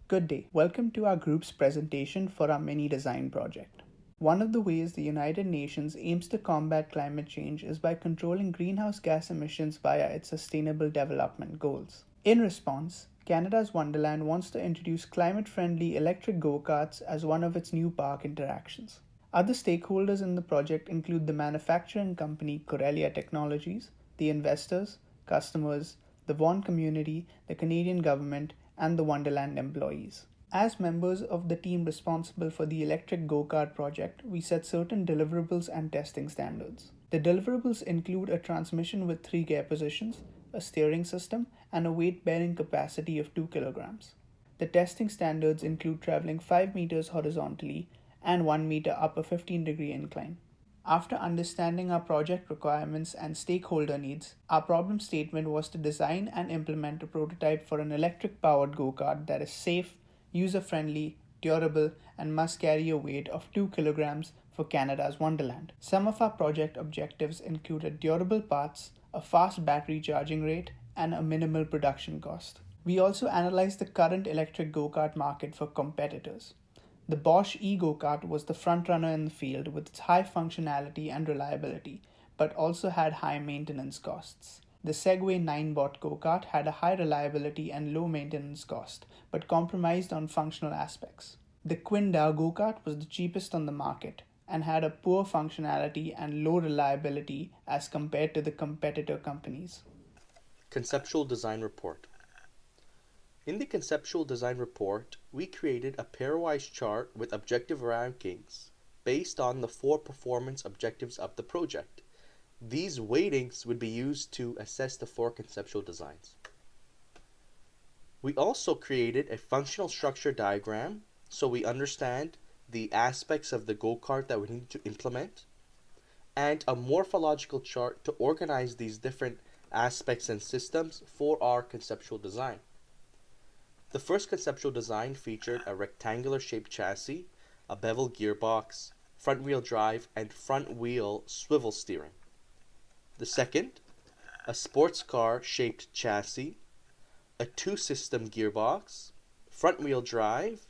Good day. Welcome to our group's presentation for our mini design project. One of the ways the United Nations aims to combat climate change is by controlling greenhouse gas emissions via its Sustainable Development Goals. In response, Canada's Wonderland wants to introduce climate-friendly electric go-karts as one of its new park interactions. Other stakeholders in the project include the manufacturing company Corellia Technologies, the investors, customers, the Vaughan community, the Canadian government, and the Wonderland employees. As members of the team responsible for the electric go-kart project, we set certain deliverables and testing standards. The deliverables include a transmission with 3 gear positions, a steering system, and a weight-bearing capacity of 2 kilograms. The testing standards include traveling 5 meters horizontally and 1 meter up a 15-degree incline. After understanding our project requirements and stakeholder needs, our problem statement was to design and implement a prototype for an electric-powered go-kart that is safe, user-friendly, durable, and must carry a weight of 2 kilograms for Canada's Wonderland. Some of our project objectives included durable parts, a fast battery charging rate, and a minimal production cost. We also analyzed the current electric go-kart market for competitors. The Bosch e-go-kart was the frontrunner in the field with its high functionality and reliability, but also had high maintenance costs. The Segway 9-bot go-kart had a high reliability and low maintenance cost, but compromised on functional aspects. The Quindao go-kart was the cheapest on the market and had a poor functionality and low reliability as compared to the competitor companies. Conceptual Design Report. In the Conceptual Design Report, we created a pairwise chart with objective rankings based on the 4 performance objectives of the project. These weightings would be used to assess the 4 conceptual designs. We also created a functional structure diagram so we understand the aspects of the go-kart that we need to implement, and a morphological chart to organize these different aspects and systems for our conceptual design. The first conceptual design featured a rectangular shaped chassis, a bevel gearbox, front wheel drive, and front wheel swivel steering. The second, a sports car shaped chassis, a 2-system gearbox, front wheel drive,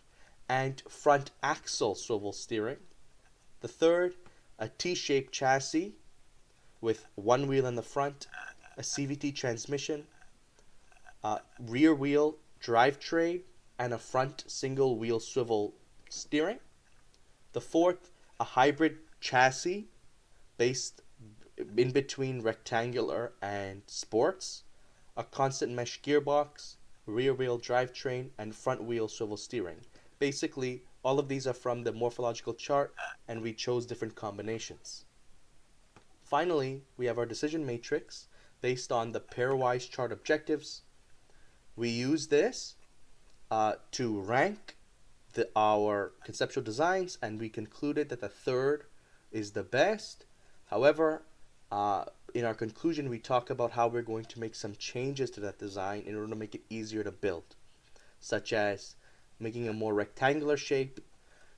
and front axle swivel steering. The third, a T-shaped chassis with 1 wheel in the front, a CVT transmission, a rear wheel drivetrain, and a front single wheel swivel steering. The fourth, a hybrid chassis based in between rectangular and sports, a constant mesh gearbox, rear wheel drivetrain, and front wheel swivel steering. Basically, all of these are from the morphological chart, and we chose different combinations. Finally, we have our decision matrix based on the pairwise chart objectives. We use this to rank our conceptual designs, and we concluded that the third is the best. However, in our conclusion, we talk about how we're going to make some changes to that design in order to make it easier to build, such as making a more rectangular shape,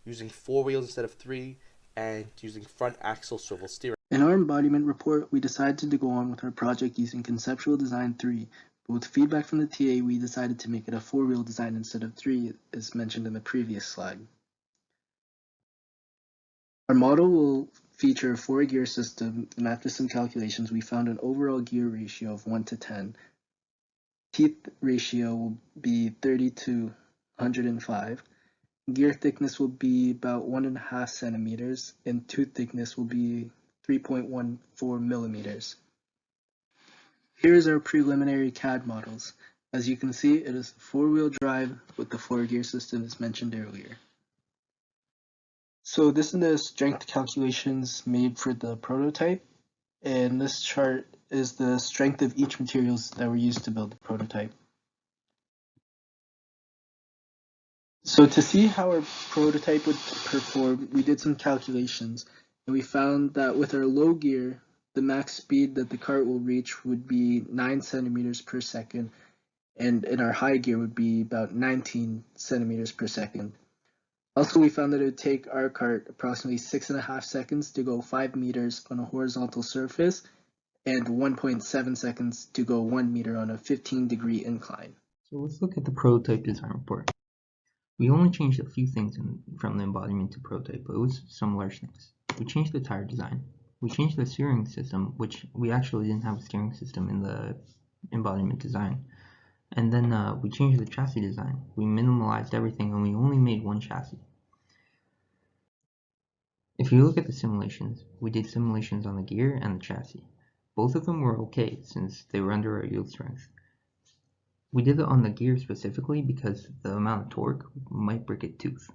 using 4 wheels instead of 3, and using front axle swivel steering. In our embodiment report, we decided to go on with our project using Conceptual Design 3, but with feedback from the TA, we decided to make it a 4-wheel design instead of 3, as mentioned in the previous slide. Our model will feature a 4-gear system, and after some calculations, we found an overall gear ratio of 1 to 10. Teeth ratio will be 30 to 105. Gear thickness will be about 1.5 centimeters, and tooth thickness will be 3.14 millimeters. Here is our preliminary CAD models. As you can see, it is a 4-wheel drive with the 4-gear system as mentioned earlier. So this is the strength calculations made for the prototype, and this chart is the strength of each materials that were used to build the prototype. So to see how our prototype would perform, we did some calculations, and we found that with our low gear, the max speed that the cart will reach would be 9 centimeters per second, and in our high gear would be about 19 centimeters per second. Also, we found that it would take our cart approximately 6.5 seconds to go 5 meters on a horizontal surface, and 1.7 seconds to go 1 meter on a 15-degree incline. So let's look at the prototype design report. We only changed a few things from the embodiment to prototype, but it was some large things. We changed the tire design. We changed the steering system, which we actually didn't have a steering system in the embodiment design. And then we changed the chassis design. We minimalized everything and we only made one chassis. If you look at the simulations, we did simulations on the gear and the chassis. Both of them were okay since they were under our yield strength. We did it on the gear specifically because the amount of torque might break a tooth.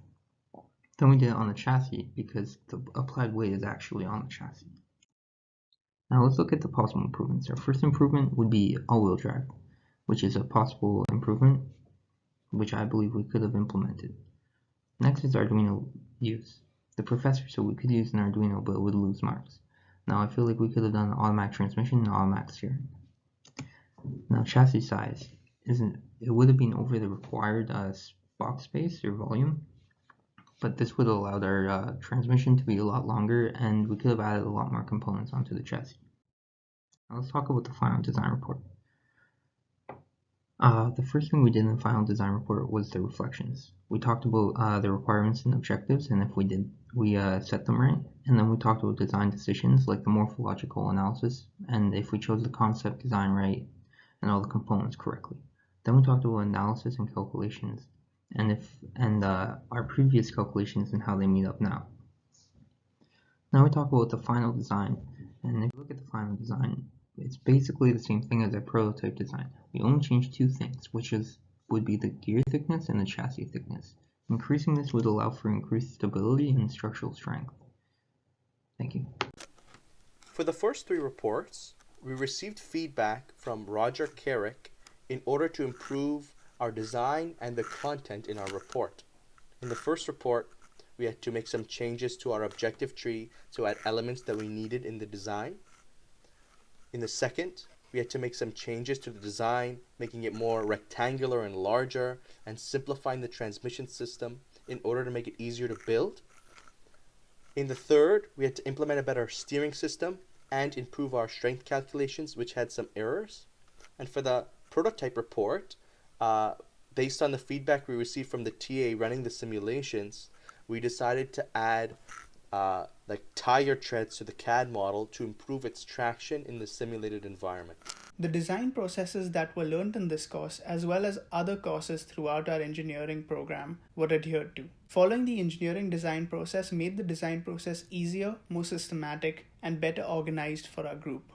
Then we did it on the chassis because the applied weight is actually on the chassis. Now let's look at the possible improvements. Our first improvement would be all-wheel drive, which is a possible improvement which I believe we could have implemented. Next is Arduino use. The professor said we could use an Arduino but it would lose marks. Now I feel like we could have done automatic transmission and automatic steering. Now chassis size it would have been over the required box space or volume, but this would have allowed our transmission to be a lot longer and we could have added a lot more components onto the chassis. Now let's talk about the final design report. The first thing we did in the final design report was the reflections. We talked about the requirements and objectives, and if we set them right. And then we talked about design decisions like the morphological analysis, and if we chose the concept design right and all the components correctly. Then we talked about analysis and calculations, and our previous calculations and how they meet up now. Now we talk about the final design, and if you look at the final design, it's basically the same thing as our prototype design. We only changed two things, which would be the gear thickness and the chassis thickness. Increasing this would allow for increased stability and structural strength. Thank you. For the first three reports, we received feedback from Roger Carrick in order to improve our design and the content in our report. In the first report, we had to make some changes to our objective tree to add elements that we needed in the design. In the second, we had to make some changes to the design, making it more rectangular and larger, and simplifying the transmission system in order to make it easier to build. In the third, we had to implement a better steering system and improve our strength calculations, which had some errors. And for the prototype report, based on the feedback we received from the TA running the simulations, we decided to add like tire treads to the CAD model to improve its traction in the simulated environment. The design processes that were learned in this course, as well as other courses throughout our engineering program, were adhered to. Following the engineering design process made the design process easier, more systematic, and better organized for our group.